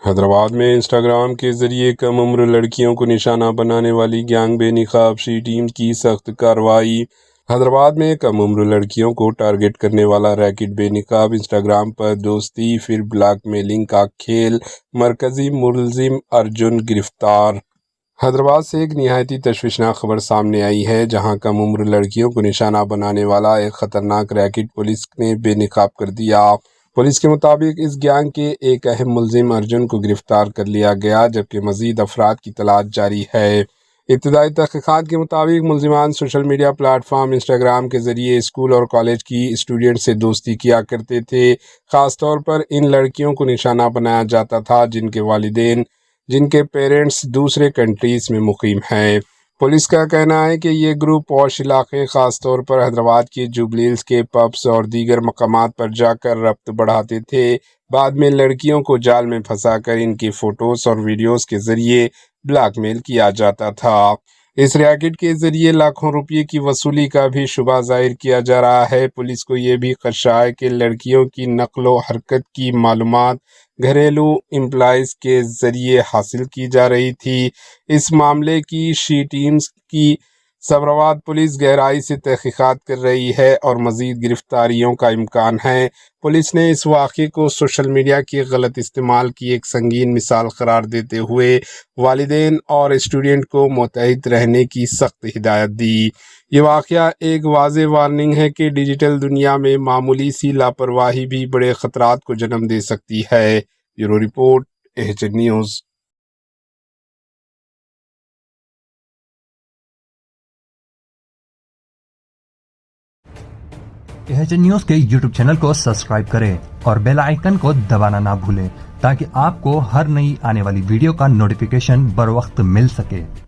حیدرآباد میں انسٹاگرام کے ذریعے کم عمر لڑکیوں کو نشانہ بنانے والی گینگ بے نقاب سی ٹیم کی سخت کارروائی۔ حیدرآباد میں کم عمر لڑکیوں کو ٹارگٹ کرنے والا ریکٹ بے نقاب انسٹاگرام پر دوستی پھر بلیک میلنگ کا کھیل، مرکزی ملزم ارجن گرفتار۔ حیدرآباد سے ایک نہایتی تشویشناک خبر سامنے آئی ہے، جہاں کم عمر لڑکیوں کو نشانہ بنانے والا ایک خطرناک ریکٹ پولیس نے بے نقاب کر دیا۔ پولیس کے مطابق اس گینگ کے ایک اہم ملزم ارجن کو گرفتار کر لیا گیا، جبکہ مزید افراد کی تلاش جاری ہے۔ ابتدائی تحقیقات کے مطابق ملزمان social media plate form Instagram کے ذریعے اسکول اور کالج کی اسٹوڈنٹ سے دوستی کیا کرتے تھے۔ خاص طور پر ان لڑکیوں کو نشانہ بنایا جاتا تھا جن کے والدین، جن کے پیرنٹس دوسرے کنٹریز میں مقیم ہیں۔ پولیس کا کہنا ہے کہ یہ گروپ پوش علاقے، خاص طور پر حیدرآباد کے جوبلی ہلز کے پبز اور دیگر مقامات پر جا کر ربط بڑھاتے تھے۔ بعد میں لڑکیوں کو جال میں پھنسا کر ان کی فوٹوز اور ویڈیوز کے ذریعے بلیک میل کیا جاتا تھا۔ اس ریکٹ کے ذریعے لاکھوں روپے کی وصولی کا بھی شبہ ظاہر کیا جا رہا ہے۔ پولیس کو یہ بھی خدشہ ہے کہ لڑکیوں کی نقل و حرکت کی معلومات گھریلو امپلائیز کے ذریعے حاصل کی جا رہی تھی۔ اس معاملے کی شی ٹیمز کی سبرآباد پولیس گہرائی سے تحقیقات کر رہی ہے اور مزید گرفتاریوں کا امکان ہے۔ پولیس نے اس واقعے کو سوشل میڈیا کے غلط استعمال کی ایک سنگین مثال قرار دیتے ہوئے والدین اور اسٹوڈنٹ کو متحد رہنے کی سخت ہدایت دی۔ یہ واقعہ ایک واضح وارننگ ہے کہ ڈیجیٹل دنیا میں معمولی سی لاپرواہی بھی بڑے خطرات کو جنم دے سکتی ہے۔ Bureau report, H news. H news کے یوٹیوب چینل کو سبسکرائب کریں اور بیل آئیکن کو دبانا نہ بھولیں تاکہ آپ کو ہر نئی آنے والی ویڈیو کا نوٹیفیکیشن بر وقت مل سکے۔